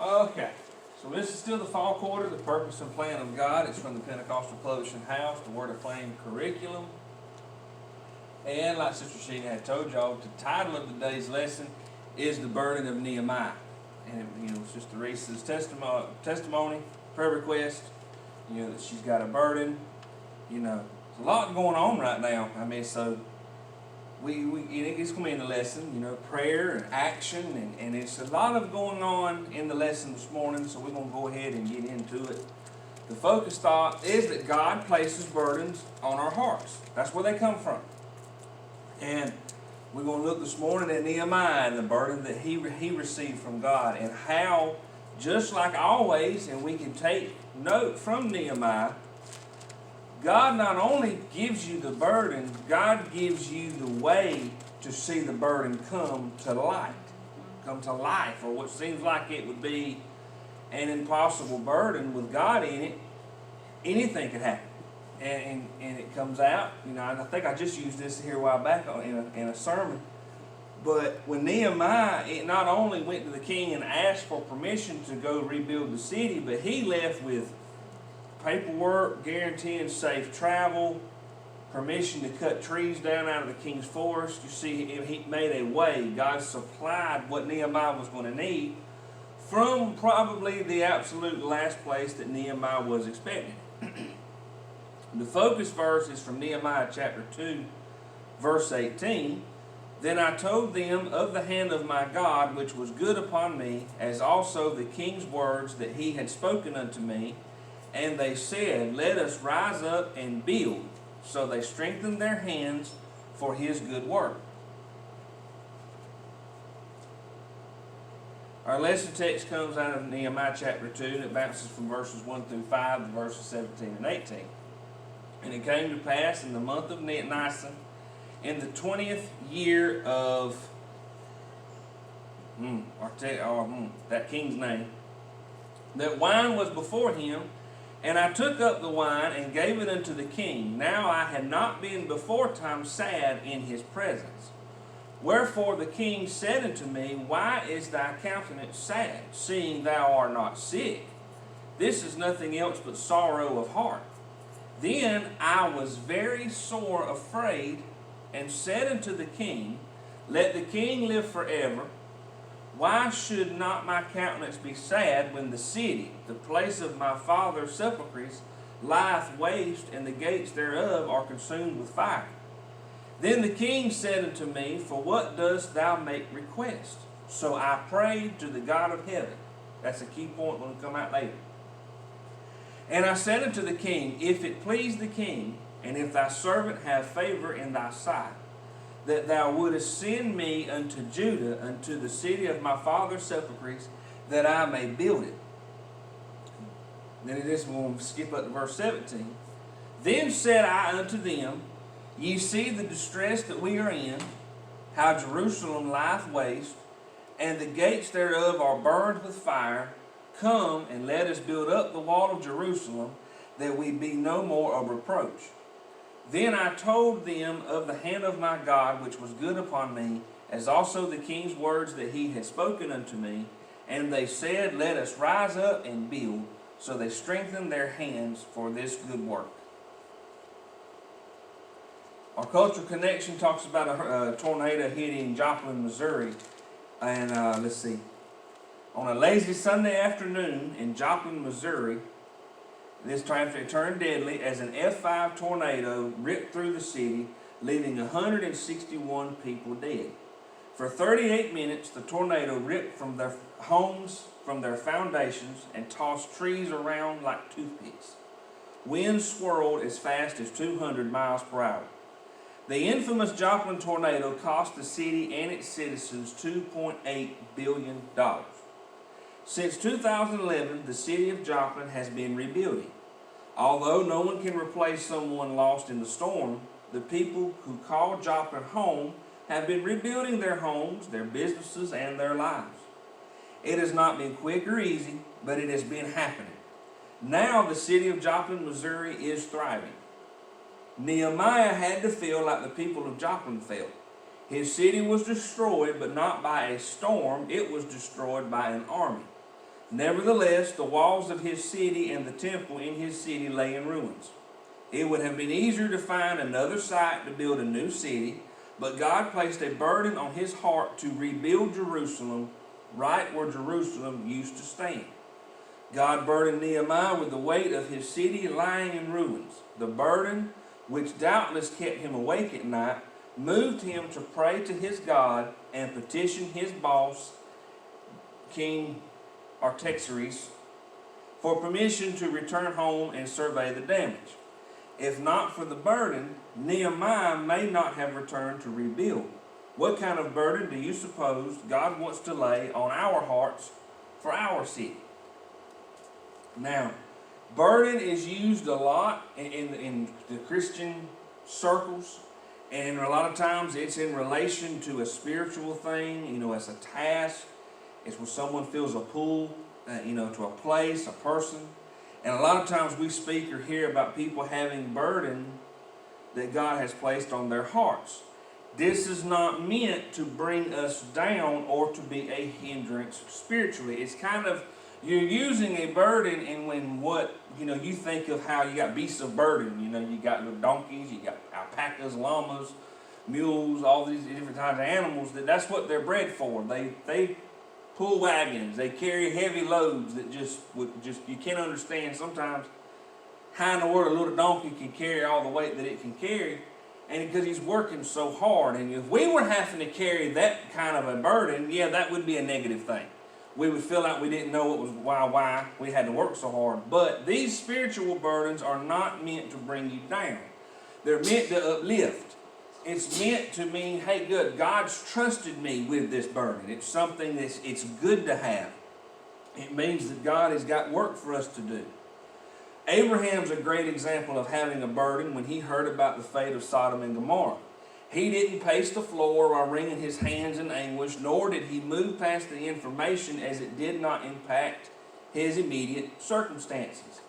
Okay, so this is still the fall quarter, the purpose and plan of God. It's from the Pentecostal Publishing House, the Word of Flame curriculum. And like Sister Sheena had told y'all, the title of today's lesson is The Burden of Nehemiah. And it's just Teresa's testimony, prayer request, that she's got a burden. There's a lot going on right now. So it's going to be in the lesson, prayer and action, and it's a lot of going on in the lesson this morning, so we're going to go ahead and get into it. The focus thought is that God places burdens on our hearts. That's where they come from. And we're going to look this morning at Nehemiah and the burden that he received from God, and how, just like always, and we can take note from Nehemiah, God not only gives you the burden, God gives you the way to see the burden come to light, come to life, or what seems like it would be an impossible burden. With God in it, anything could happen. And it comes out, and I think I just used this here a while back in a sermon. But when Nehemiah, it not only went to the king and asked for permission to go rebuild the city, but he left with paperwork guaranteeing safe travel, permission to cut trees down out of the king's forest. You see, he made a way. God supplied what Nehemiah was going to need from probably the absolute last place that Nehemiah was expecting. The focus verse is from Nehemiah chapter 2, verse 18. Then I told them of the hand of my God, which was good upon me, as also the king's words that he had spoken unto me. And they said, Let us rise up and build. So they strengthened their hands for his good work. Our lesson text comes out of Nehemiah chapter 2, and it bounces from verses 1 through 5 to verses 17 and 18. And it came to pass in the month of Nisan, in the 20th year of that king's name, that wine was before him, and I took up the wine and gave it unto the king. Now I had not been before time sad in his presence. Wherefore the king said unto me, Why is thy countenance sad, seeing thou art not sick? This is nothing else but sorrow of heart. Then I was very sore afraid, and said unto the king, Let the king live forever. Why should not my countenance be sad when the city, the place of my father's sepulchres, lieth waste, and the gates thereof are consumed with fire? Then the king said unto me, For what dost thou make request? So I prayed to the God of heaven. That's a key point when we come out later. And I said unto the king, If it please the king, and if thy servant have favor in thy sight, that thou wouldest send me unto Judah, unto the city of my father's sepulchres, that I may build it. Then we'll skip up to verse 17. Then said I unto them, Ye see the distress that we are in, how Jerusalem lieth waste, and the gates thereof are burned with fire. Come and let us build up the wall of Jerusalem, that we be no more of reproach. Then I told them of the hand of my God, which was good upon me, as also the king's words that he had spoken unto me. And they said, Let us rise up and build. So they strengthened their hands for this good work. Our cultural connection talks about a tornado hitting Joplin, Missouri. And let's see. On a lazy Sunday afternoon in Joplin, Missouri, this traffic turned deadly as an F5 tornado ripped through the city, leaving 161 people dead. For 38 minutes, the tornado ripped from their homes, from their foundations, and tossed trees around like toothpicks. Winds swirled as fast as 200 miles per hour. The infamous Joplin tornado cost the city and its citizens $2.8 billion. Since 2011, the city of Joplin has been rebuilding. Although no one can replace someone lost in the storm, the people who call Joplin home have been rebuilding their homes, their businesses, and their lives. It has not been quick or easy, but it has been happening. Now the city of Joplin, Missouri is thriving. Nehemiah had to feel like the people of Joplin felt. His city was destroyed, but not by a storm. It was destroyed by an army. Nevertheless, the walls of his city and the temple in his city lay in ruins. It would have been easier to find another site to build a new city, but God placed a burden on his heart to rebuild Jerusalem right where Jerusalem used to stand. God burdened Nehemiah with the weight of his city lying in ruins. The burden, which doubtless kept him awake at night, moved him to pray to his God and petition his boss, King Artaxerxes, for permission to return home and survey the damage. If not for the burden, Nehemiah may not have returned to rebuild. What kind of burden do you suppose God wants to lay on our hearts for our city? Now, burden is used a lot in the Christian circles, and a lot of times it's in relation to a spiritual thing, as a task. It's when someone feels a pull, to a place, a person. And a lot of times we speak or hear about people having burden that God has placed on their hearts. This is not meant to bring us down or to be a hindrance spiritually. It's kind of, you're using a burden, and when you think of how you got beasts of burden, you got donkeys, you got alpacas, llamas, mules, all these different types of animals, that's what they're bred for. They pull wagons, they carry heavy loads that just you can't understand sometimes how in the world a little donkey can carry all the weight that it can carry, and because he's working so hard. And if we were having to carry that kind of a burden, that would be a negative thing. We would feel like we didn't know why we had to work so hard. But these spiritual burdens are not meant to bring you down. They're meant to uplift. It's meant to mean, hey, good, God's trusted me with this burden. It's something it's good to have. It means that God has got work for us to do. Abraham's a great example of having a burden when he heard about the fate of Sodom and Gomorrah. He didn't pace the floor while wringing his hands in anguish, nor did he move past the information as it did not impact his immediate circumstances.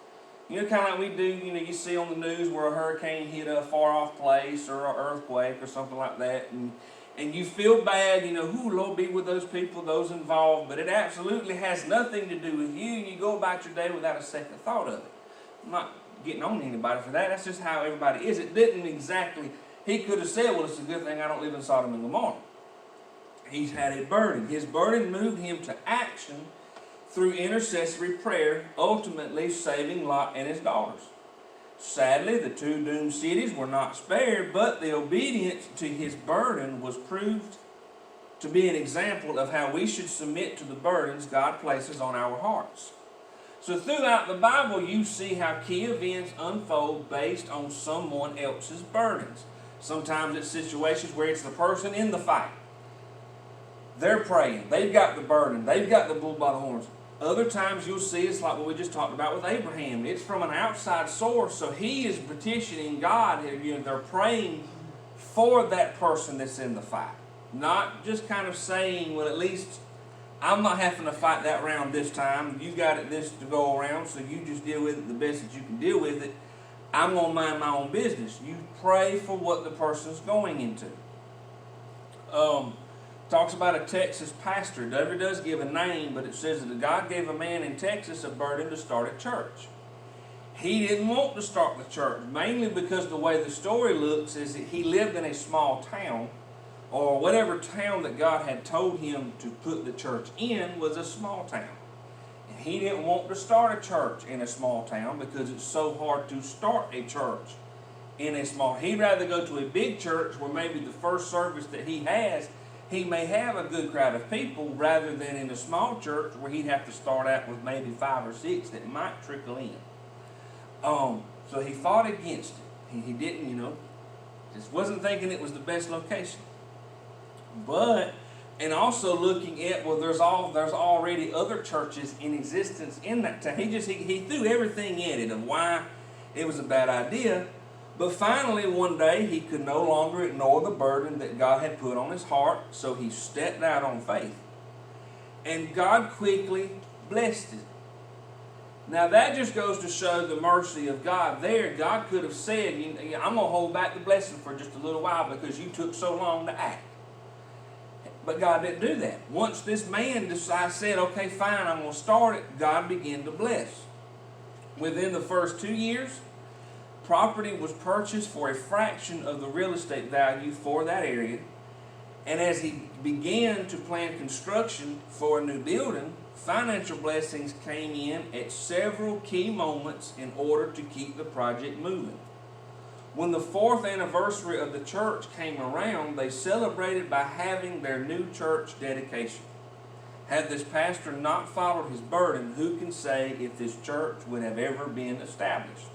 Kind of like we do, you see on the news where a hurricane hit a far-off place or an earthquake or something like that, and you feel bad, Lord be with those people, those involved, but it absolutely has nothing to do with you, and you go about your day without a second thought of it. I'm not getting on anybody for that. That's just how everybody is. It didn't exactly, he could have said, well, it's a good thing I don't live in Sodom and Gomorrah. He's had a burden. His burden moved him to action through intercessory prayer, ultimately saving Lot and his daughters. Sadly, the two doomed cities were not spared, but the obedience to his burden was proved to be an example of how we should submit to the burdens God places on our hearts. So throughout the Bible, you see how key events unfold based on someone else's burdens. Sometimes it's situations where it's the person in the fight. They're praying. They've got the burden. They've got the bull by the horns. Other times you'll see it's like what we just talked about with Abraham. It's from an outside source, so he is petitioning God. They're praying for that person that's in the fight. Not just kind of saying, well, at least I'm not having to fight that round this time. You got this to go around, so you just deal with it the best that you can deal with it. I'm going to mind my own business. You pray for what the person's going into. Talks about a Texas pastor. It never does give a name, but it says that God gave a man in Texas a burden to start a church. He didn't want to start the church, mainly because the way the story looks is that he lived in a small town, or whatever town that God had told him to put the church in was a small town. And he didn't want to start a church in a small town because it's so hard to start a church in a small. He'd rather go to a big church where maybe the first service that he has, he may have a good crowd of people, rather than in a small church where he'd have to start out with maybe 5 or 6 that might trickle in. So he fought against it. He didn't, just wasn't thinking it was the best location. But, and also looking at, well, there's already other churches in existence in that town. He threw everything at it of why it was a bad idea. But finally, one day, he could no longer ignore the burden that God had put on his heart, so he stepped out on faith. And God quickly blessed it. Now, that just goes to show the mercy of God there. God could have said, I'm going to hold back the blessing for just a little while because you took so long to act. But God didn't do that. Once this man said, okay, fine, I'm going to start it, God began to bless. Within the first 2 years, property was purchased for a fraction of the real estate value for that area. And as he began to plan construction for a new building, financial blessings came in at several key moments in order to keep the project moving. When the 4th anniversary of the church came around, they celebrated by having their new church dedication. Had this pastor not followed his burden, who can say if this church would have ever been established?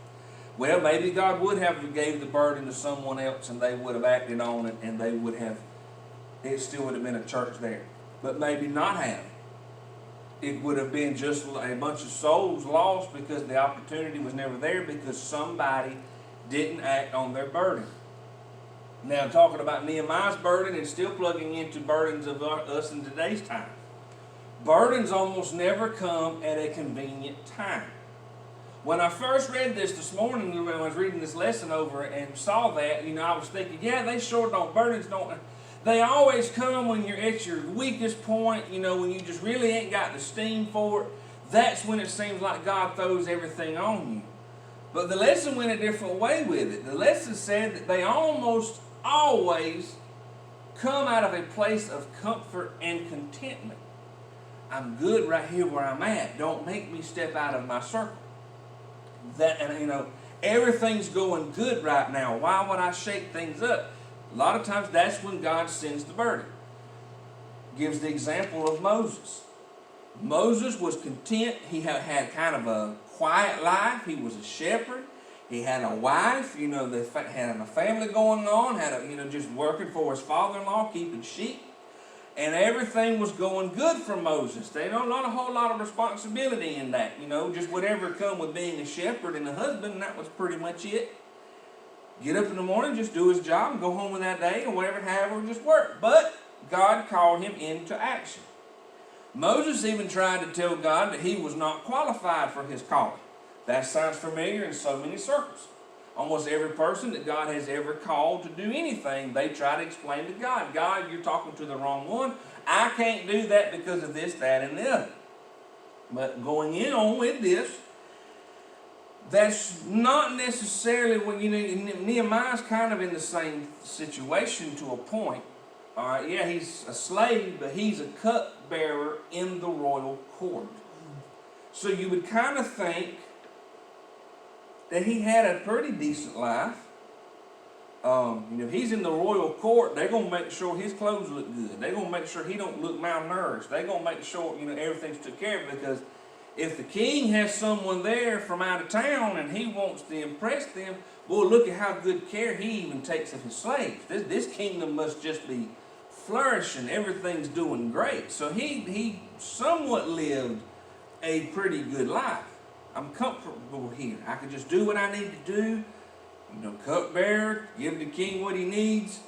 Well, maybe God would have gave the burden to someone else and they would have acted on it and it still would have been a church there. But maybe not have. It would have been just a bunch of souls lost because the opportunity was never there because somebody didn't act on their burden. Now, talking about Nehemiah's burden and still plugging into burdens of us in today's time. Burdens almost never come at a convenient time. When I first read this morning, when I was reading this lesson over and saw that, I was thinking, yeah, they sure don't. Burdens don't. They always come when you're at your weakest point, when you just really ain't got the steam for it. That's when it seems like God throws everything on you. But the lesson went a different way with it. The lesson said that they almost always come out of a place of comfort and contentment. I'm good right here where I'm at. Don't make me step out of my circle. Everything's going good right now. Why would I shake things up? A lot of times that's when God sends the burden. Gives the example of Moses. Moses was content. He had kind of a quiet life. He was a shepherd. He had a wife. They had a family going on. Just working for his father-in-law, keeping sheep. And everything was going good for Moses. Not a whole lot of responsibility in that. Just whatever come with being a shepherd and a husband, and that was pretty much it. Get up in the morning, just do his job, and go home with that day, or whatever, however, just work. But God called him into action. Moses even tried to tell God that he was not qualified for his calling. That sounds familiar in so many circles. Almost every person that God has ever called to do anything, they try to explain to God, God, you're talking to the wrong one. I can't do that because of this, that, and the other. But going on with this, that's not necessarily what, Nehemiah's kind of in the same situation to a point. All right, yeah, he's a slave, but he's a cupbearer in the royal court. So you would kind of think that he had a pretty decent life. If he's in the royal court, they're going to make sure his clothes look good. They're going to make sure he don't look malnourished. They're going to make sure, everything's took care of, because if the king has someone there from out of town and he wants to impress them, boy, look at how good care he even takes of his slaves. This kingdom must just be flourishing. Everything's doing great. So he somewhat lived a pretty good life. I'm comfortable here. I can just do what I need to do. Cupbearer, give the king what he needs,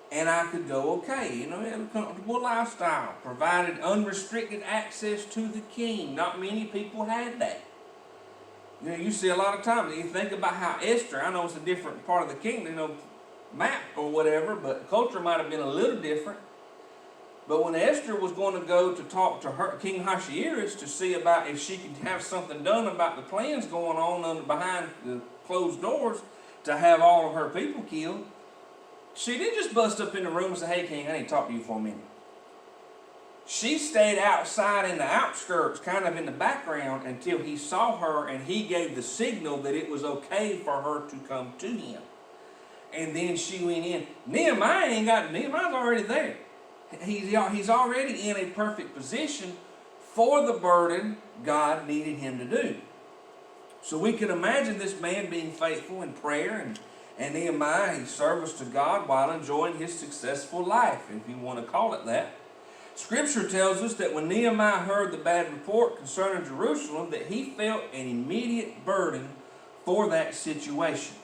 and I could go okay. Have a comfortable lifestyle, provided unrestricted access to the king. Not many people had that. You see a lot of times, you think about how Esther, I know it's a different part of the kingdom, map or whatever, but culture might have been a little different. But when Esther was going to go to talk to her King Ahasuerus to see about if she could have something done about the plans going on behind the closed doors to have all of her people killed, she didn't just bust up in the room and say, hey, King, I need to talk to you for a minute. She stayed outside in the outskirts, kind of in the background, until he saw her and he gave the signal that it was okay for her to come to him. And then she went in. Nehemiah's already there. He's already in a perfect position for the burden God needed him to do. So we can imagine this man being faithful in prayer and Nehemiah, his service to God while enjoying his successful life, if you want to call it that. Scripture tells us that when Nehemiah heard the bad report concerning Jerusalem, that he felt an immediate burden for that situation.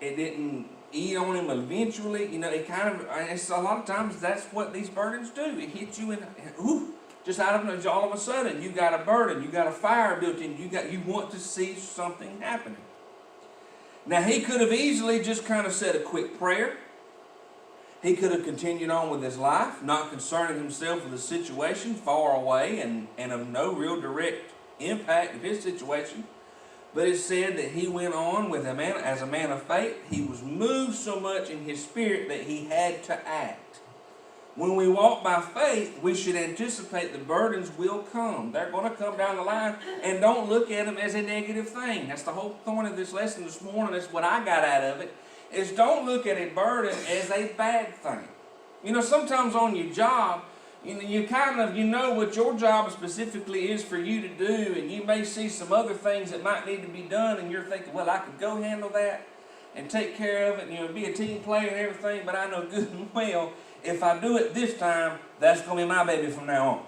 It didn't eat on him eventually. It's a lot of times that's what these burdens do. It hits you just all of a sudden, you got a burden, you got a fire built in, you want to see something happening. Now, he could have easily just kind of said a quick prayer. He could have continued on with his life, not concerning himself with a situation far away and of no real direct impact of his situation. But it said that he went on with as a man of faith. He was moved so much in his spirit that he had to act. When we walk by faith, we should anticipate the burdens will come. They're going to come down the line, and don't look at them as a negative thing. That's the whole point of this lesson this morning. That's what I got out of it, is don't look at a burden as a bad thing. You know, sometimes on your job, you know what your job specifically is for you to do, and you may see some other things that might need to be done, and you're thinking, well, I could go handle that and take care of it, and be a team player and everything, but I know good and well, if I do it this time, that's going to be my baby from now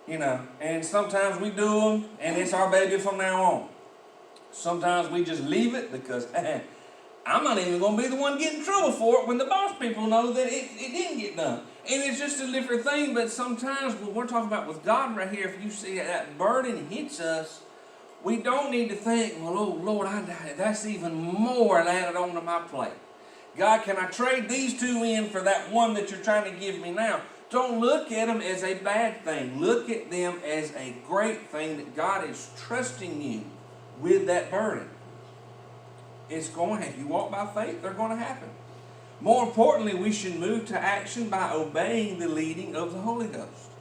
on. And sometimes we do them, and it's our baby from now on. Sometimes we just leave it because I'm not even going to be the one getting in trouble for it when the boss people know that it didn't get done. And it's just a different thing, but sometimes when we're talking about with God right here, if you see that burden hits us, we don't need to think, well, oh, Lord, that's even more added onto my plate. God, can I trade these two in for that one that you're trying to give me now? Don't look at them as a bad thing. Look at them as a great thing that God is trusting you with that burden. It's going to, if you walk by faith, they're going to happen. More importantly, we should move to action by obeying the leading of the Holy Ghost.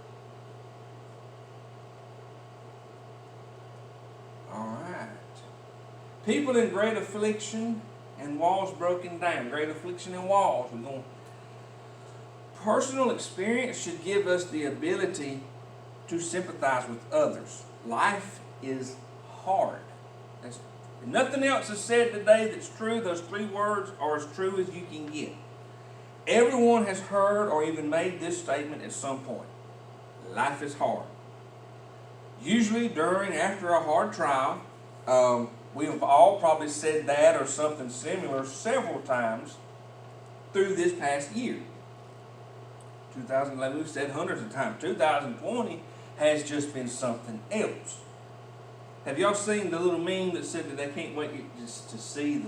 All right. People in great affliction and walls broken down. Great affliction and walls. Personal experience should give us the ability to sympathize with others. Life is hard. Nothing else is said today that's true. Those 3 words are as true as you can get. Everyone has heard or even made this statement at some point. Life is hard. Usually after a hard trial, we've all probably said that or something similar several times through this past year. 2011, we've said hundreds of times. 2020 has just been something else. Have y'all seen the little meme that said that they can't wait just to see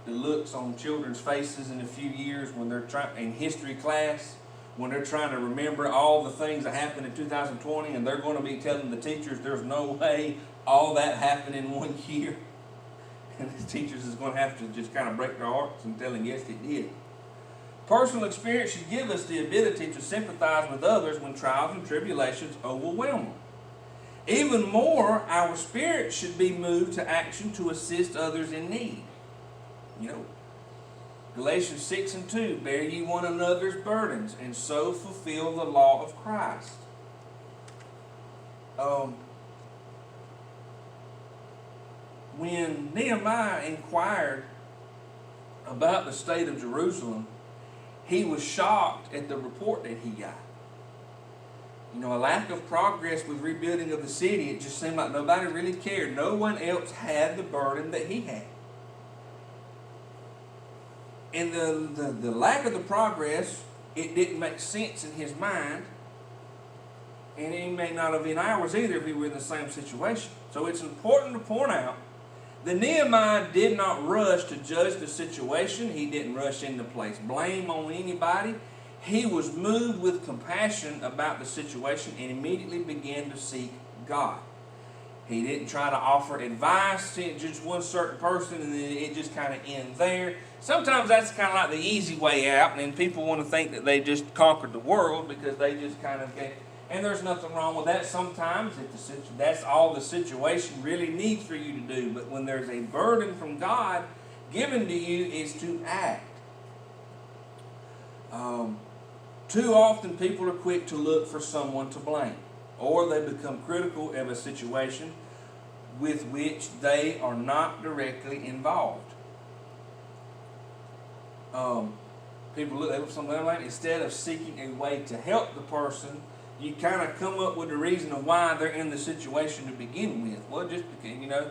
the looks on children's faces in a few years when they're in history class, when they're trying to remember all the things that happened in 2020, and they're going to be telling the teachers there's no way all that happened in 1 year. And the teachers is going to have to just kind of break their hearts and tell them, yes, it did. Personal experience should give us the ability to sympathize with others when trials and tribulations overwhelm them. Even more, our spirit should be moved to action to assist others in need. Galatians 6:2, bear ye one another's burdens, and so fulfill the law of Christ. When Nehemiah inquired about the state of Jerusalem, he was shocked at the report that he got. A lack of progress with rebuilding of the city. It just seemed like nobody really cared. No one else had the burden that he had. And the lack of the progress, it didn't make sense in his mind. And it may not have been ours either if we were in the same situation. So it's important to point out that Nehemiah did not rush to judge the situation. He didn't rush in to place blame on anybody. He was moved with compassion about the situation and immediately began to seek God. He didn't try to offer advice to just one certain person and then it just kind of ends there. Sometimes that's kind of like the easy way out, and then people want to think that they just conquered the world because they just kind of get. And there's nothing wrong with that sometimes. If that's all the situation really needs for you to do. But when there's a burden from God given to you, is to act. Too often people are quick to look for someone to blame, or they become critical of a situation with which they are not directly involved. People look for something like instead of seeking a way to help the person, you kind of come up with a reason of why they're in the situation to begin with. Well, just because,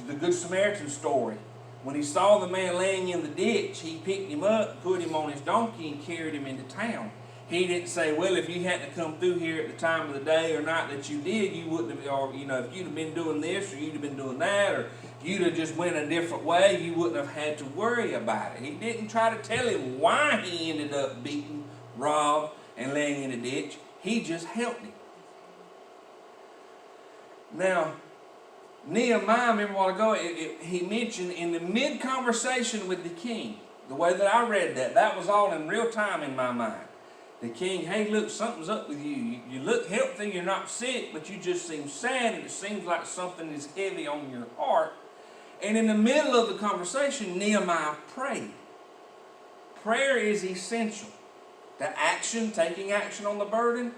the Good Samaritan story. When he saw the man laying in the ditch, he picked him up, put him on his donkey, and carried him into town. He didn't say, well, if you hadn't come through here at the time of the day or night that you did, you wouldn't have, or, if you'd have been doing this or you'd have been doing that, or you'd have just went a different way. You wouldn't have had to worry about it. He didn't try to tell him why he ended up beaten, robbed, and laying in a ditch. He just helped him. Now, Nehemiah, remember a while ago, he mentioned in the mid-conversation with the king, the way that I read that, that was all in real time in my mind. The king, hey, look, something's up with you. You look healthy, you're not sick, but you just seem sad, and it seems like something is heavy on your heart. And in the middle of the conversation, Nehemiah prayed. Prayer is essential. The action, taking action on the burden,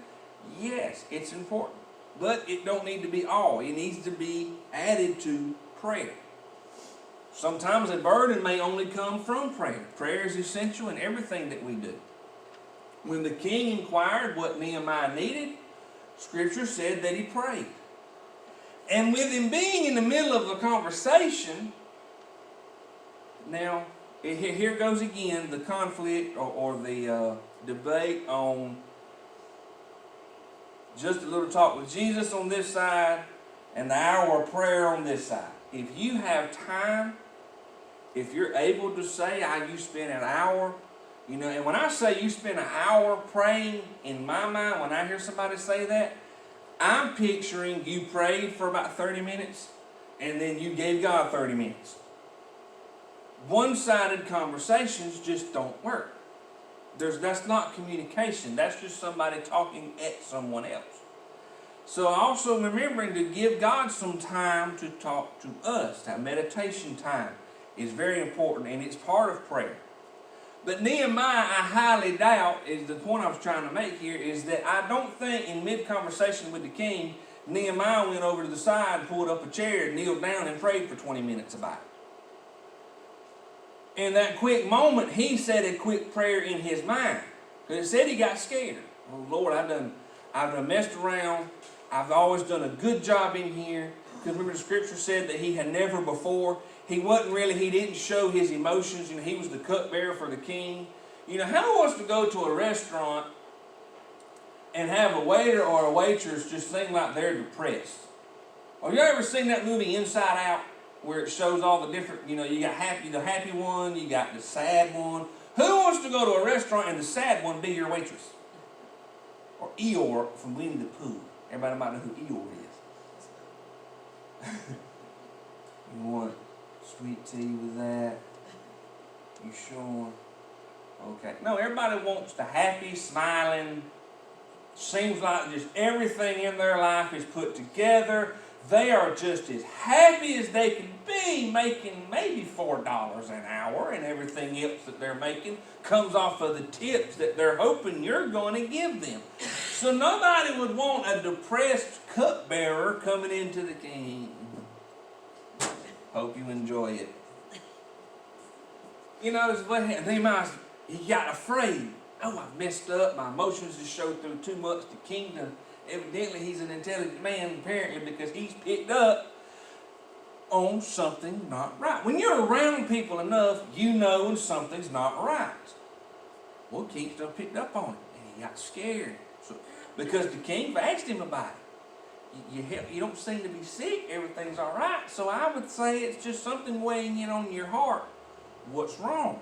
yes, it's important. But it don't need to be all. It needs to be added to prayer. Sometimes a burden may only come from prayer. Prayer is essential in everything that we do. When the king inquired what Nehemiah needed, Scripture said that he prayed. And with him being in the middle of a conversation, now, here goes again the conflict or the debate on just a little talk with Jesus on this side and the hour of prayer on this side. If you have time, if you're able to say how you spend an hour, and when I say you spend an hour praying, in my mind, when I hear somebody say that, I'm picturing you prayed for about 30 minutes and then you gave God 30 minutes. One-sided conversations just don't work. That's not communication. That's just somebody talking at someone else. So also remembering to give God some time to talk to us. That meditation time is very important, and it's part of prayer. But Nehemiah, I highly doubt, is the point I was trying to make here, is that I don't think in mid-conversation with the king, Nehemiah went over to the side, pulled up a chair, kneeled down, and prayed for 20 minutes about it. In that quick moment, he said a quick prayer in his mind. Because it said he got scared. Oh, Lord, I've done messed around. I've always done a good job in here. Because remember the Scripture said that he had never before. He didn't show his emotions. He was the cupbearer for the king. How wants to go to a restaurant and have a waiter or a waitress just seem like they're depressed? Have you ever seen that movie Inside Out? Where it shows all the different, you got the happy one, you got the sad one. Who wants to go to a restaurant and the sad one be your waitress? Or Eeyore from Winnie the Pooh. Everybody might know who Eeyore is. You want sweet tea with that? You sure? Okay. No, everybody wants the happy, smiling, seems like just everything in their life is put together. They are just as happy as they can be, making maybe $4 an hour, and everything else that they're making comes off of the tips that they're hoping you're going to give them. So nobody would want a depressed cupbearer coming into the king. Hope you enjoy it. Nehemiah, he got afraid. Oh, I've messed up. My emotions just showed through too much. The kingdom. Evidently, he's an intelligent man, apparently, because he's picked up on something not right. When you're around people enough, you know when something's not right. Well, King still picked up on it, and he got scared. Because the king asked him about it. You don't seem to be sick. Everything's all right. So I would say it's just something weighing in on your heart. What's wrong?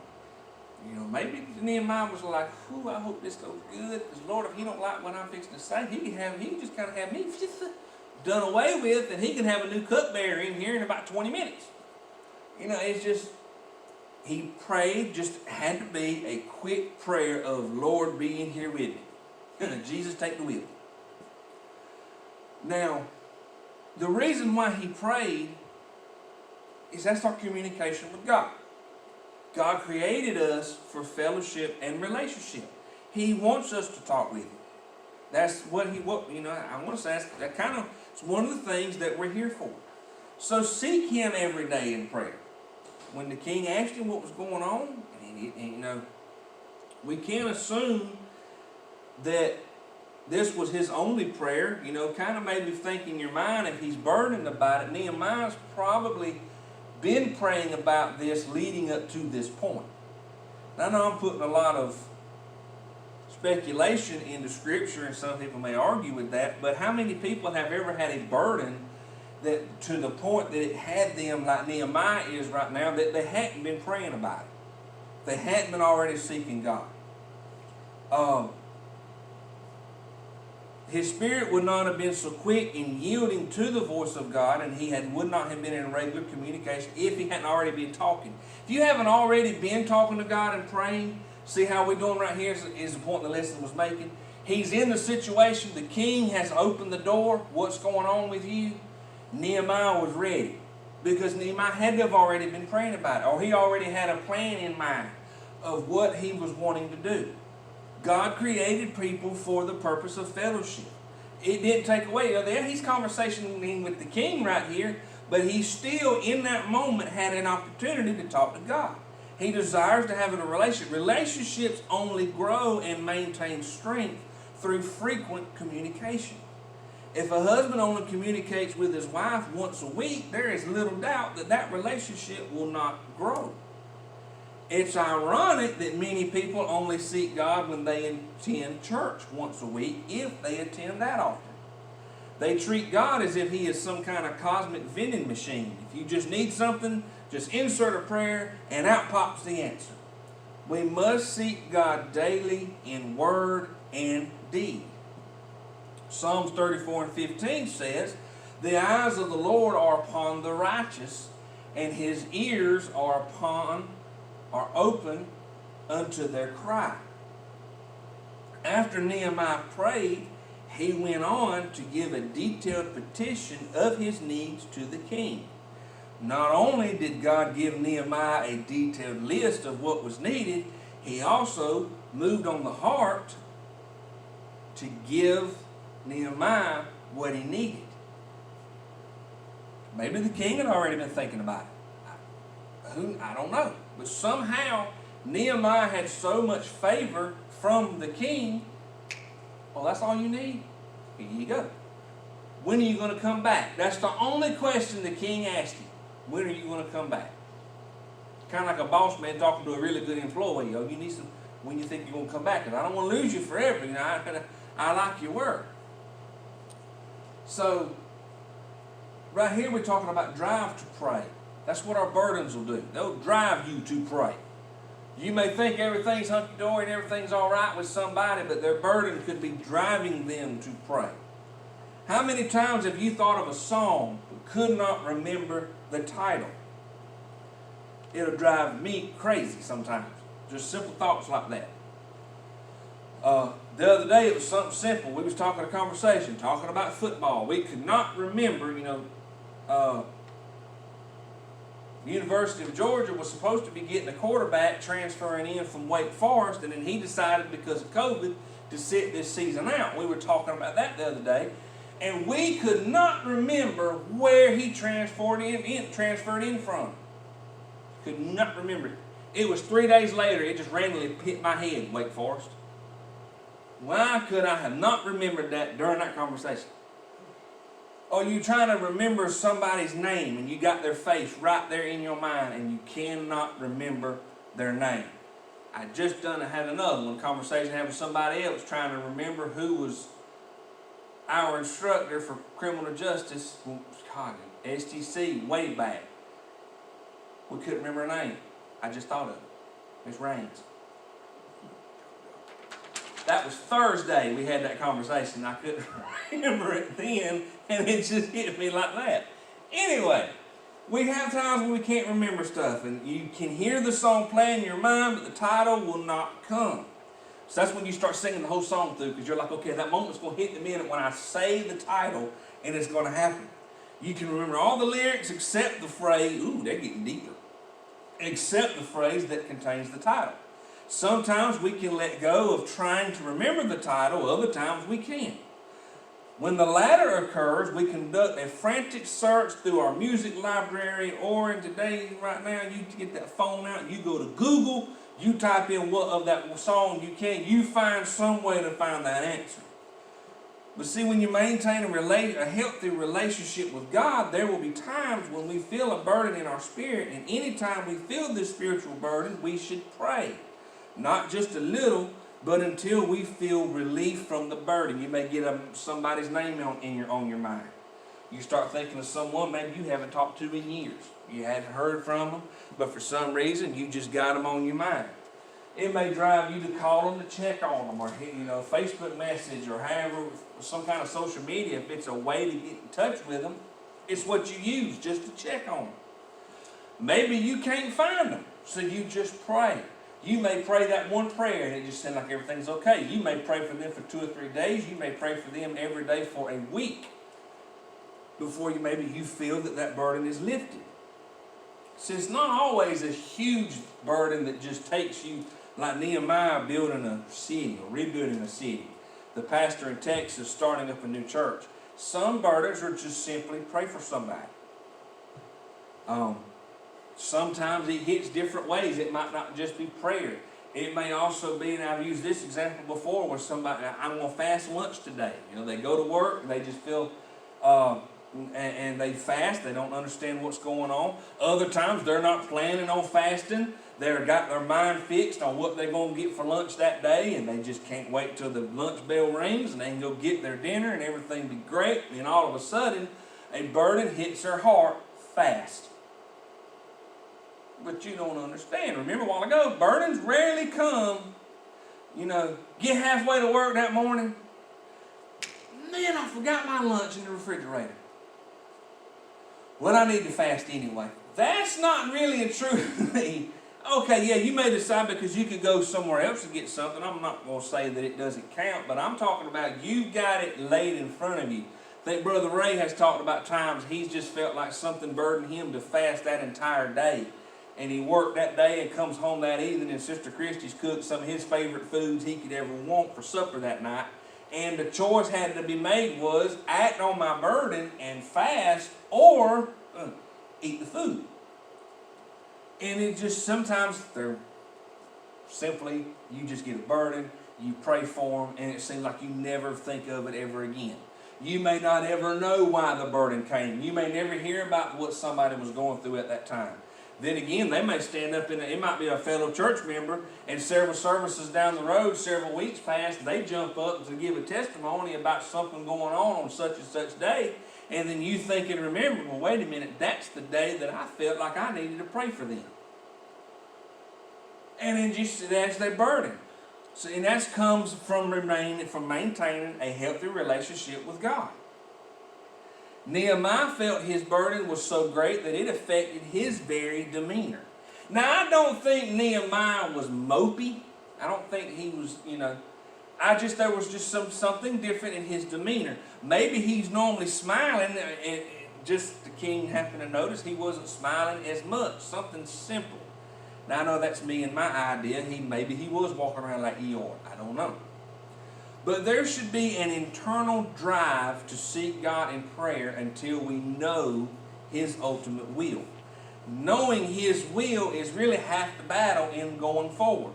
Maybe Nehemiah was like, I hope this goes good. Because Lord, if he don't like what I'm fixing to say, he can just kind of have me just done away with, and he can have a new cupbearer in here in about 20 minutes. It's just, he prayed, just had to be a quick prayer of, Lord, be in here with me. Jesus, take the wheel. Now, the reason why he prayed is that's our communication with God. God created us for fellowship and relationship. He wants us to talk with him. That's I want to say it's one of the things that we're here for. So seek him every day in prayer. When the king asked him what was going on, we can't assume that this was his only prayer. Kind of maybe think in your mind, if he's burdened about it, Nehemiah's probably been praying about this leading up to this point. Now, I know I'm putting a lot of speculation into Scripture, and some people may argue with that, but how many people have ever had a burden that to the point that it had them, like Nehemiah is right now, that they hadn't been praying about it. They hadn't been already seeking God. His spirit would not have been so quick in yielding to the voice of God, and would not have been in regular communication if he hadn't already been talking. If you haven't already been talking to God and praying, see how we're doing right here is the point the lesson was making. He's in the situation. The king has opened the door. What's going on with you? Nehemiah was ready, because Nehemiah had to have already been praying about it, or he already had a plan in mind of what he was wanting to do. God created people for the purpose of fellowship. It didn't take away. There he's conversating with the king right here, but he still in that moment had an opportunity to talk to God. He desires to have a relationship. Relationships only grow and maintain strength through frequent communication. If a husband only communicates with his wife once a week, there is little doubt that that relationship will not grow. It's ironic that many people only seek God when they attend church once a week, if they attend that often. They treat God as if he is some kind of cosmic vending machine. If you just need something, just insert a prayer and out pops the answer. We must seek God daily in word and deed. Psalms 34:15 says, "The eyes of the Lord are upon the righteous, and his ears are open unto their cry." After Nehemiah prayed, he went on to give a detailed petition of his needs to the king. Not only did God give Nehemiah a detailed list of what was needed, he also moved on the heart to give Nehemiah what he needed. Maybe the king had already been thinking about it. I don't know. But somehow Nehemiah had so much favor from the king. Well, that's all you need. Here you go. When are you going to come back? That's the only question the king asked him. When are you going to come back? Kind of like a boss man talking to a really good employee. You need some. When you think you're going to come back? Because I don't want to lose you forever. I like your work. So right here we're talking about drive to pray. That's what our burdens will do. They'll drive you to pray. You may think everything's hunky-dory and everything's all right with somebody, but their burden could be driving them to pray. How many times have you thought of a song but could not remember the title? It'll drive me crazy sometimes. Just simple thoughts like that. The other day it was something simple. We was talking a conversation, talking about football. We could not remember, University of Georgia was supposed to be getting a quarterback transferring in from Wake Forest, and then he decided because of COVID to sit this season out. We were talking about that the other day, and we could not remember where he transferred in from. Could not remember it. It was 3 days later, it just randomly hit my head, Wake Forest. Why could I have not remembered that during that conversation? Or you trying to remember somebody's name and you got their face right there in your mind and you cannot remember their name. I just had another one, conversation I had with somebody else trying to remember who was our instructor for criminal justice, STC, way back. We couldn't remember her name. I just thought of it. Miss Raines. That was Thursday we had that conversation. I couldn't remember it then, and it just hit me like that. Anyway, we have times when we can't remember stuff, and you can hear the song play in your mind, but the title will not come. So that's when you start singing the whole song through, because you're like, okay, that moment's going to hit the minute when I say the title, and it's going to happen. You can remember all the lyrics except the phrase, ooh, they're getting deeper, except the phrase that contains the title. Sometimes we can let go of trying to remember the title, other times we can't. When the latter occurs, we conduct a frantic search through our music library, or in today, right now, you get that phone out, you go to Google, you type in what of that song you can, you find some way to find that answer. But see, when you maintain a healthy relationship with God, there will be times when we feel a burden in our spirit, and anytime we feel this spiritual burden, we should pray. Not just a little, but until we feel relief from the burden. You may get somebody's name on your mind. You start thinking of someone maybe you haven't talked to in years. You hadn't heard from them, but for some reason you just got them on your mind. It may drive you to call them to check on them, or Facebook message, or however, some kind of social media. If it's a way to get in touch with them, it's what you use just to check on them. Maybe you can't find them, so you just pray. You may pray that one prayer and it just seems like everything's okay. You may pray for them for 2 or 3 days. You may pray for them every day for a week before you feel that burden is lifted. So it's not always a huge burden that just takes you, like Nehemiah building a city or rebuilding a city. The pastor in Texas starting up a new church. Some burdens are just simply pray for somebody. Sometimes it hits different ways. It might not just be prayer. It may also be, and I've used this example before, where somebody, I'm going to fast lunch today. They go to work and they just feel, and they fast. They don't understand what's going on. Other times they're not planning on fasting. They've got their mind fixed on what they're going to get for lunch that day, and they just can't wait till the lunch bell rings and they can go get their dinner and everything be great. And all of a sudden, a burden hits their heart fast. But you don't understand. Remember a while ago, burdens rarely come. Get halfway to work that morning. Man, I forgot my lunch in the refrigerator. Well, I need to fast anyway. That's not really a true thing. Okay, yeah, you may decide because you could go somewhere else to get something. I'm not going to say that it doesn't count, but I'm talking about you've got it laid in front of you. I think Brother Ray has talked about times he's just felt like something burdened him to fast that entire day. And he worked that day and comes home that evening, and Sister Christie's cooked some of his favorite foods he could ever want for supper that night. And the choice had to be made was act on my burden and fast, or eat the food. And it just, sometimes they're simply, you just get a burden, you pray for them, and it seems like you never think of it ever again. You may not ever know why the burden came. You may never hear about what somebody was going through at that time. Then again, they may stand up it might be a fellow church member, and several services down the road, several weeks past, they jump up to give a testimony about something going on such and such day, and then you think and remember, well, wait a minute, that's the day that I felt like I needed to pray for them. And then that's their burden. So, and that comes from maintaining a healthy relationship with God. Nehemiah felt his burden was so great that it affected his very demeanor. Now, I don't think Nehemiah was mopey. I don't think he was, there was just something different in his demeanor. Maybe he's normally smiling, and just the king happened to notice he wasn't smiling as much. Something simple. Now, I know that's me and my idea. Maybe he was walking around like Eeyore. I don't know. But there should be an internal drive to seek God in prayer until we know His ultimate will. Knowing His will is really half the battle in going forward.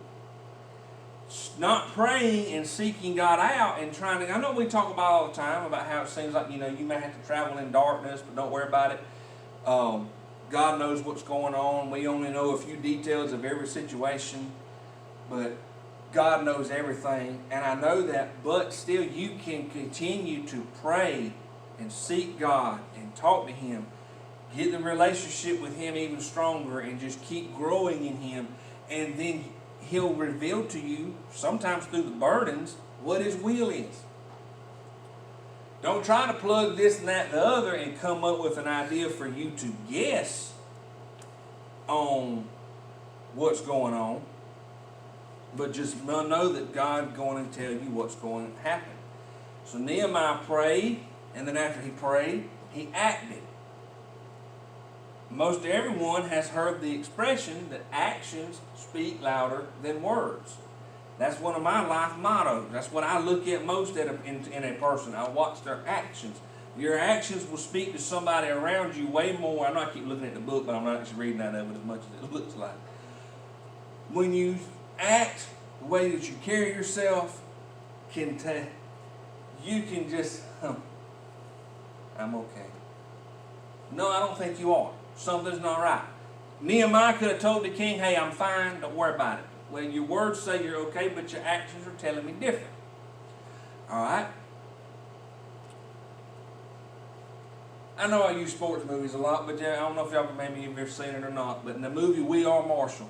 Not praying and seeking God out and trying to... I know we talk about all the time about how it seems like, you may have to travel in darkness, but don't worry about it. God knows what's going on. We only know a few details of every situation, but God knows everything, and I know that, but still you can continue to pray and seek God and talk to Him. Get the relationship with Him even stronger and just keep growing in Him, and then He'll reveal to you, sometimes through the burdens, what His will is. Don't try to plug this and that and the other and come up with an idea for you to guess on what's going on. But just know that God's going to tell you what's going to happen. So Nehemiah prayed, and then after he prayed, he acted. Most everyone has heard the expression that actions speak louder than words. That's one of my life mottos. That's what I look at most in a person. I watch their actions. Your actions will speak to somebody around you way more. I know I keep looking at the book, but I'm not actually reading out of it as much as it looks like. When you act, the way that you carry yourself you can just, I'm okay. No, I don't think you are. Something's not right. Nehemiah could have told the king, hey, I'm fine, don't worry about it. Well, your words say you're okay, but your actions are telling me different. All right? I know I use sports movies a lot, but I don't know if y'all maybe you've ever seen it or not. But in the movie We Are Marshall,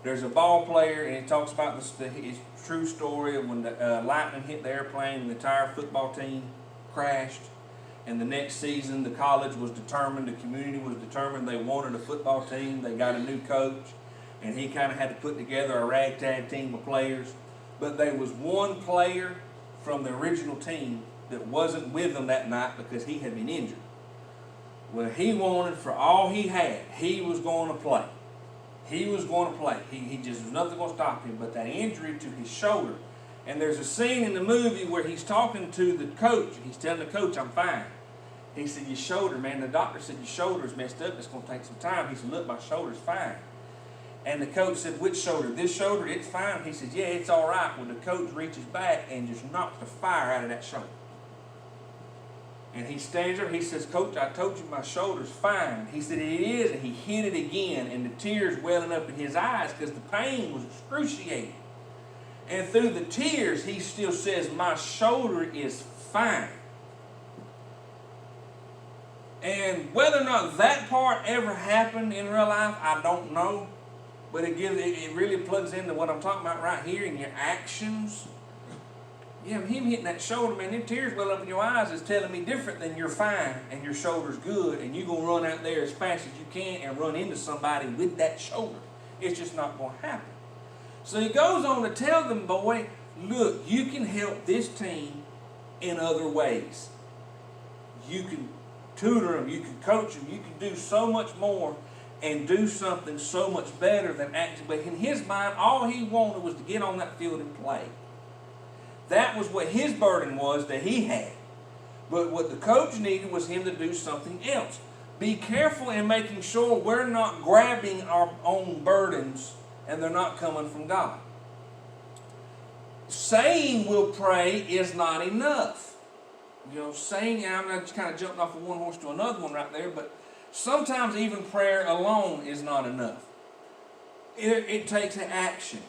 there's a ball player, and it talks about his true story of when the lightning hit the airplane and the entire football team crashed. And the next season, the college was determined, the community was determined they wanted a football team. They got a new coach, and he kind of had to put together a ragtag team of players. But there was one player from the original team that wasn't with them that night because he had been injured. Well, he wanted for all he had. He was going to play. He was going to play. He just was nothing going to stop him but that injury to his shoulder. And there's a scene in the movie where he's talking to the coach. He's telling the coach, I'm fine. He said, your shoulder, man, the doctor said your shoulder's messed up. It's going to take some time. He said, look, my shoulder's fine. And the coach said, which shoulder? This shoulder, it's fine. He said, yeah, it's all right. Well, the coach reaches back and just knocks the fire out of that shoulder. And he stands there, he says, Coach, I told you my shoulder's fine. He said, it is, and he hit it again, and the tears welling up in his eyes because the pain was excruciating. And through the tears, he still says, my shoulder is fine. And whether or not that part ever happened in real life, I don't know. But it really plugs into what I'm talking about right here in your actions. Yeah, him hitting that shoulder, man, them tears well up in your eyes is telling me different than you're fine and your shoulder's good and you're going to run out there as fast as you can and run into somebody with that shoulder. It's just not going to happen. So he goes on to tell them, boy, look, you can help this team in other ways. You can tutor them, you can coach them, you can do so much more and do something so much better than actually. But in his mind, all he wanted was to get on that field and play. That was what his burden was that he had. But what the coach needed was him to do something else. Be careful in making sure we're not grabbing our own burdens and they're not coming from God. Saying we'll pray is not enough. You know, saying, and I'm just kind of jumping off of one horse to another one right there, but sometimes even prayer alone is not enough. It takes an action.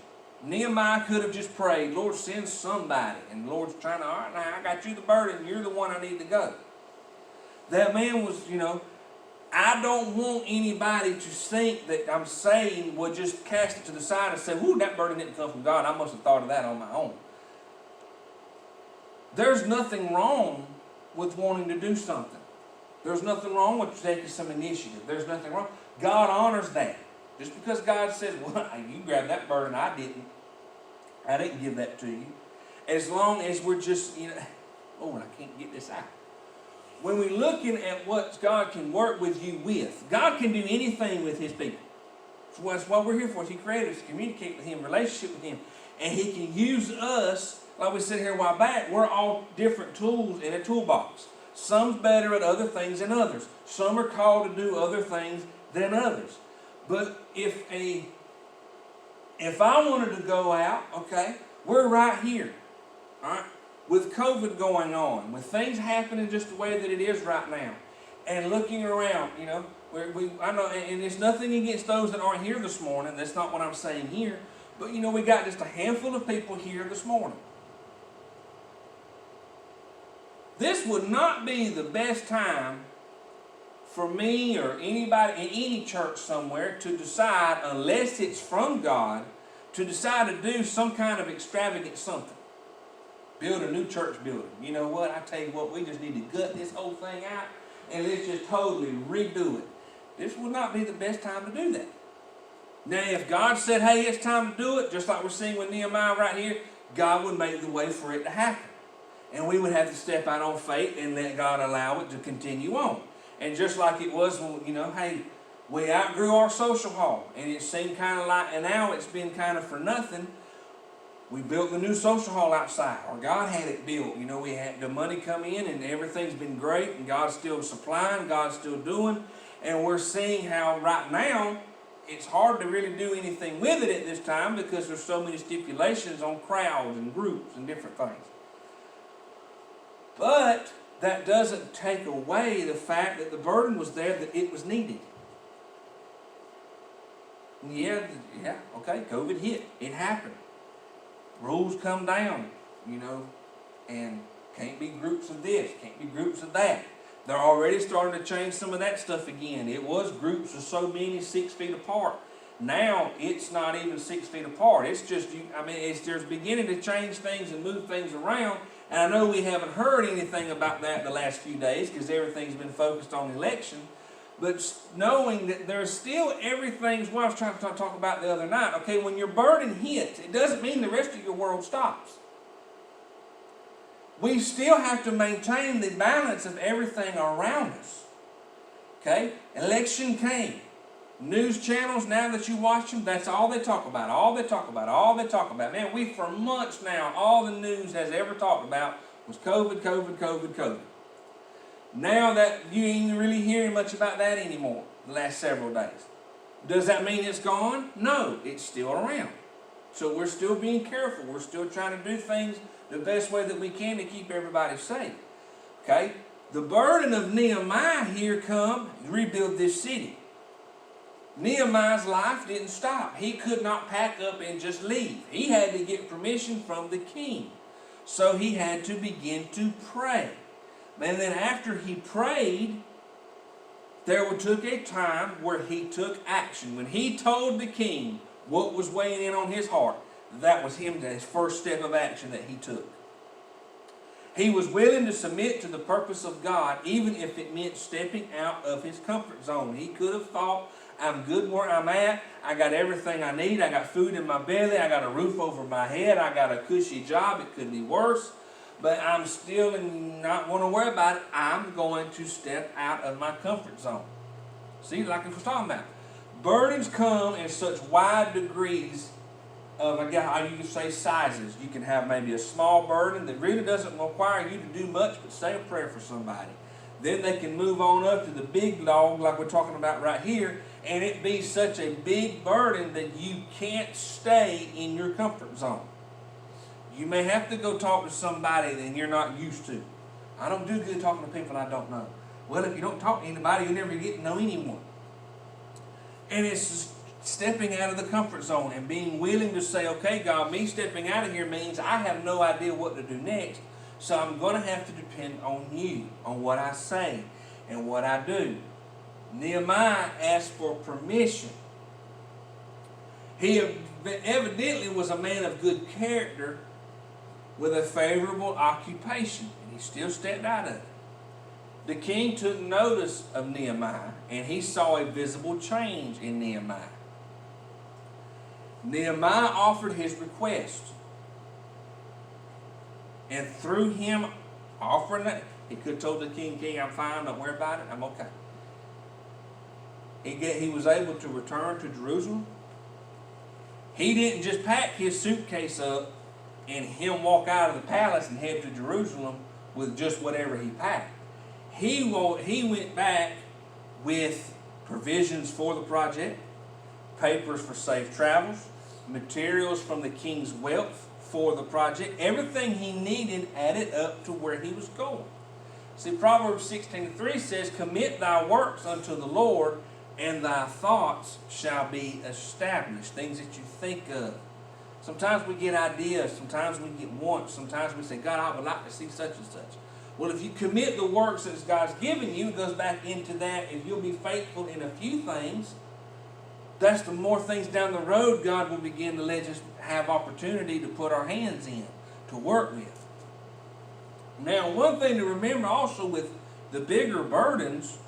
Nehemiah could have just prayed, Lord, send somebody. And the Lord's trying to, all right, now I got you the burden. You're the one I need to go. That man was, I don't want anybody to think that I'm saying, well, just cast it to the side and say, whoo, that burden didn't come from God. I must have thought of that on my own. There's nothing wrong with wanting to do something. There's nothing wrong with taking some initiative. There's nothing wrong. God honors that. Just because God says, well, you grabbed that burden, I didn't give that to you. As long as we're just, oh, and I can't get this out. When we're looking at what God can work with you with, God can do anything with His people. So that's what we're here for. He created us to communicate with Him, relationship with Him. And He can use us, like we said here a while back, we're all different tools in a toolbox. Some's better at other things than others. Some are called to do other things than others. But if I wanted to go out, okay, we're right here, all right, with COVID going on, with things happening just the way that it is right now, and looking around, I know, and there's nothing against those that aren't here this morning. That's not what I'm saying here. But we got just a handful of people here this morning. This would not be the best time for me or anybody in any church somewhere to decide, unless it's from God, to decide to do some kind of extravagant something. Build a new church building. You know what? I tell you what, we just need to gut this whole thing out and let's just totally redo it. This would not be the best time to do that. Now, if God said, hey, it's time to do it, just like we're seeing with Nehemiah right here, God would make the way for it to happen. And we would have to step out on faith and let God allow it to continue on. And just like it was, hey, we outgrew our social hall. And it seemed kind of like, and now it's been kind of for nothing. We built the new social hall outside, or God had it built. We had the money come in and everything's been great, and God's still supplying, God's still doing. And we're seeing how right now it's hard to really do anything with it at this time because there's so many stipulations on crowds and groups and different things. But that doesn't take away the fact that the burden was there, that it was needed. Yeah, okay, COVID hit. It happened. Rules come down, and can't be groups of this, can't be groups of that. They're already starting to change some of that stuff again. It was groups of so many 6 feet apart. Now it's not even 6 feet apart. It's just, there's beginning to change things and move things around. And I know we haven't heard anything about that the last few days because everything's been focused on election. But knowing that there's still everything's what I was trying to talk about the other night. Okay, when your burden hits, it doesn't mean the rest of your world stops. We still have to maintain the balance of everything around us. Okay, election came. News channels, now that you watch them, that's all they talk about, all they talk about, all they talk about. Man, for months now, all the news has ever talked about was COVID, COVID, COVID, COVID. Now that you ain't really hearing much about that anymore the last several days. Does that mean it's gone? No, it's still around. So we're still being careful. We're still trying to do things the best way that we can to keep everybody safe. Okay? The burden of Nehemiah here come rebuild this city. Nehemiah's life didn't stop. He could not pack up and just leave. He had to get permission from the king. So he had to begin to pray. And then after he prayed, there took a time where he took action. When he told the king what was weighing in on his heart, that was his first step of action that he took. He was willing to submit to the purpose of God, even if it meant stepping out of his comfort zone. He could have thought, I'm good where I'm at. I got everything I need. I got food in my belly. I got a roof over my head. I got a cushy job. It could be worse. But I'm still not going to worry about it. I'm going to step out of my comfort zone. See, like I was talking about. Burdens come in such wide degrees of, I guess how you can say, sizes. You can have maybe a small burden that really doesn't require you to do much but say a prayer for somebody. Then they can move on up to the big log like we're talking about right here, and it be such a big burden that you can't stay in your comfort zone. You may have to go talk to somebody that you're not used to. I don't do good talking to people I don't know. Well, if you don't talk to anybody, you never get to know anyone. And it's just stepping out of the comfort zone and being willing to say, okay, God, me stepping out of here means I have no idea what to do next. So I'm going to have to depend on you, on what I say and what I do. Nehemiah asked for permission. He evidently was a man of good character with a favorable occupation, and he still stepped out of it. The king took notice of Nehemiah, and he saw a visible change in Nehemiah. Nehemiah offered his request. And through him offering that, he could have told the king, I'm fine, don't worry about it, I'm okay. He was able to return to Jerusalem. He didn't just pack his suitcase up and him walk out of the palace and head to Jerusalem with just whatever he packed. He went back with provisions for the project, papers for safe travels, materials from the king's wealth for the project. Everything he needed added up to where he was going. See, Proverbs 16:3 says, commit thy works unto the Lord, and thy thoughts shall be established. Things that you think of. Sometimes we get ideas. Sometimes we get wants. Sometimes we say, God, I would like to see such and such. Well, if you commit the works that God's given you, it goes back into that. If you'll be faithful in a few things, that's the more things down the road God will begin to let us have opportunity to put our hands in, to work with. Now, one thing to remember also with the bigger burdens,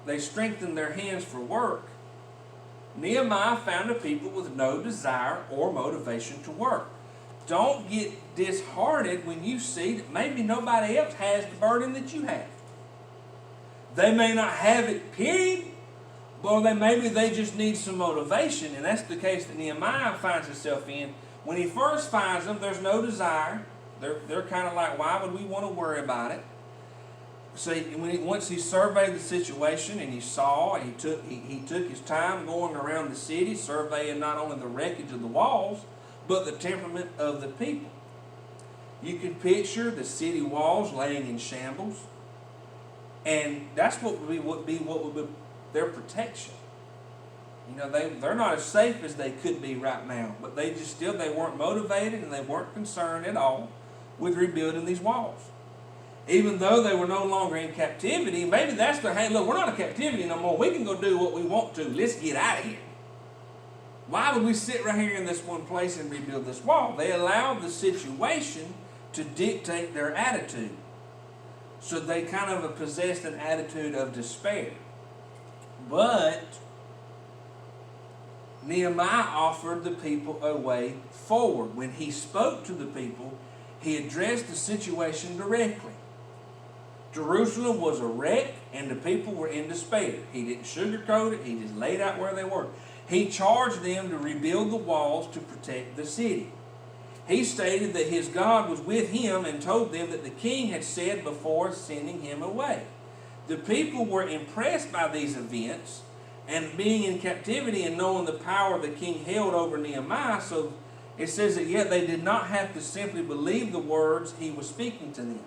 they strengthen their hands for work. Nehemiah found a people with no desire or motivation to work. Don't get disheartened when you see that maybe nobody else has the burden that you have. They may not have it, period, but maybe they just need some motivation, and that's the case that Nehemiah finds himself in. When he first finds them, there's no desire. They're kind of like, why would we want to worry about it? So once he surveyed the situation and he saw, and he took his time going around the city, surveying not only the wreckage of the walls, but the temperament of the people. You can picture the city walls laying in shambles, and that's what would be their protection. You know, they're not as safe as they could be right now, but they weren't motivated and they weren't concerned at all with rebuilding these walls. Even though they were no longer in captivity, maybe that's their, hey, look, we're not in captivity no more. We can go do what we want to. Let's get out of here. Why would we sit right here in this one place and rebuild this wall? They allowed the situation to dictate their attitude. So they kind of possessed an attitude of despair. But Nehemiah offered the people a way forward. When he spoke to the people, he addressed the situation directly. Jerusalem was a wreck and the people were in despair. He didn't sugarcoat it. He just laid out where they were. He charged them to rebuild the walls to protect the city. He stated that his God was with him and told them that the king had said before sending him away. The people were impressed by these events and being in captivity and knowing the power the king held over Nehemiah. So it says that yet they did not have to simply believe the words he was speaking to them.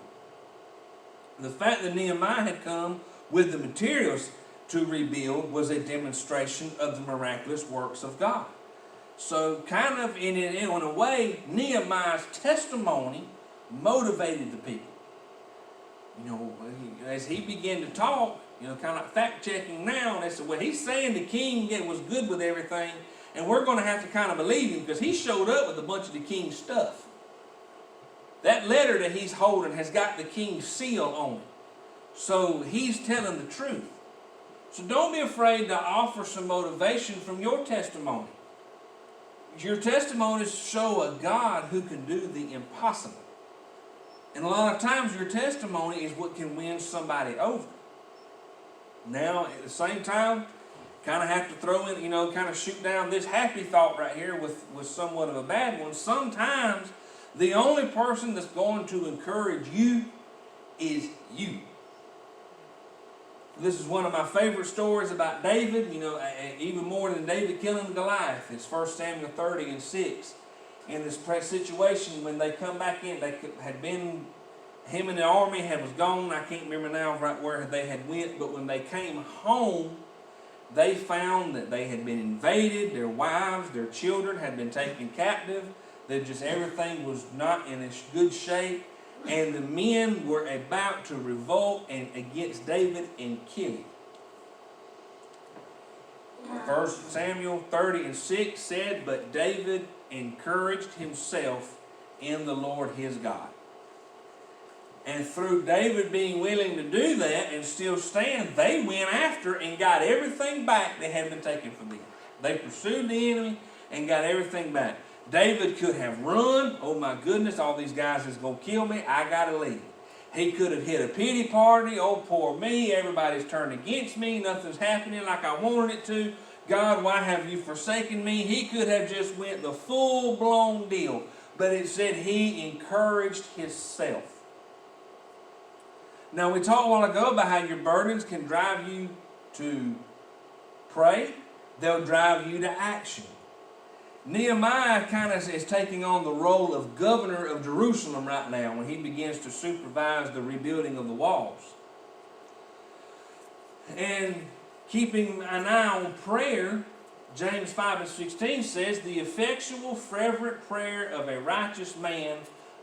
The fact that Nehemiah had come with the materials to rebuild was a demonstration of the miraculous works of God. So kind of in a way, Nehemiah's testimony motivated the people. You know, as he began to talk, you know, kind of like fact checking now, and they said, well, he's saying the king was good with everything, and we're going to have to kind of believe him because he showed up with a bunch of the king's stuff. That letter that he's holding has got the king's seal on it. So he's telling the truth. So don't be afraid to offer some motivation from your testimony. Your testimonies show a God who can do the impossible. And a lot of times your testimony is what can win somebody over. Now, at the same time, kind of have to throw in, you know, kind of shoot down this happy thought right here with somewhat of a bad one. Sometimes the only person that's going to encourage you is you. This is one of my favorite stories about David, you know, even more than David killing Goliath. It's 1 Samuel 30 and 6. In this situation, when they come back in, they had been, him and the army was gone. I can't remember now right where they had went, but when they came home, they found that they had been invaded, their wives, their children had been taken captive, that just everything was not in a good shape, and the men were about to revolt against David and kill him. 1 Samuel 30 and 6 said, but David encouraged himself in the Lord his God. And through David being willing to do that and still stand, they went after and got everything back that had been taken from them. They pursued the enemy and got everything back. David could have run. Oh my goodness, all these guys is going to kill me. I got to leave. He could have hit a pity party. Oh, poor me. Everybody's turned against me. Nothing's happening like I wanted it to. God, why have you forsaken me? He could have just went the full-blown deal. But it said he encouraged himself. Now, we talked a while ago about how your burdens can drive you to pray. They'll drive you to action. Nehemiah kind of is taking on the role of governor of Jerusalem right now when he begins to supervise the rebuilding of the walls. And keeping an eye on prayer, James 5 and 16 says, the effectual fervent prayer of a righteous man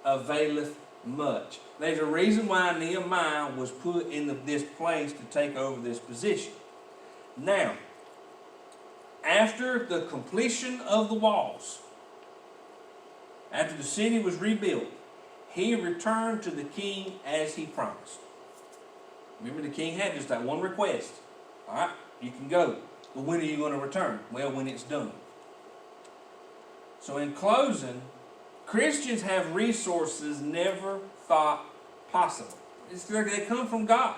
availeth much. There's a reason why Nehemiah was put in this place to take over this position. Now, after the completion of the walls, after the city was rebuilt, he returned to the king as he promised. Remember, the king had just that one request. All right, you can go. But when are you going to return? Well, when it's done. So in closing, Christians have resources never thought possible. They come from God.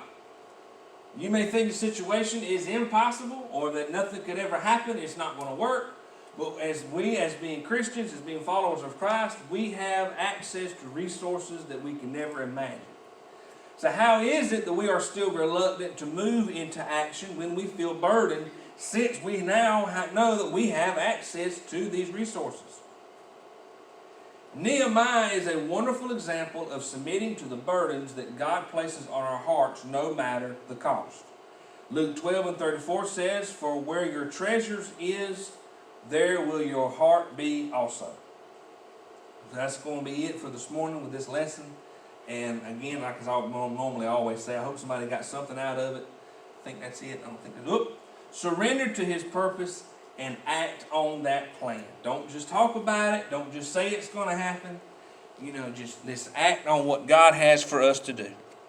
You may think the situation is impossible or that nothing could ever happen, it's not going to work. But as being Christians, as being followers of Christ, we have access to resources that we can never imagine. So how is it that we are still reluctant to move into action when we feel burdened, since we now know that we have access to these resources? Nehemiah is a wonderful example of submitting to the burdens that God places on our hearts, no matter the cost. Luke 12 and 34 says, for where your treasures is, there will your heart be also. That's going to be it for this morning with this lesson. And again, like I normally always say, I hope somebody got something out of it. I think that's it. I don't think there's, surrender to His purpose and act on that plan. Don't just talk about it. Don't just say it's going to happen. Just let's act on what God has for us to do.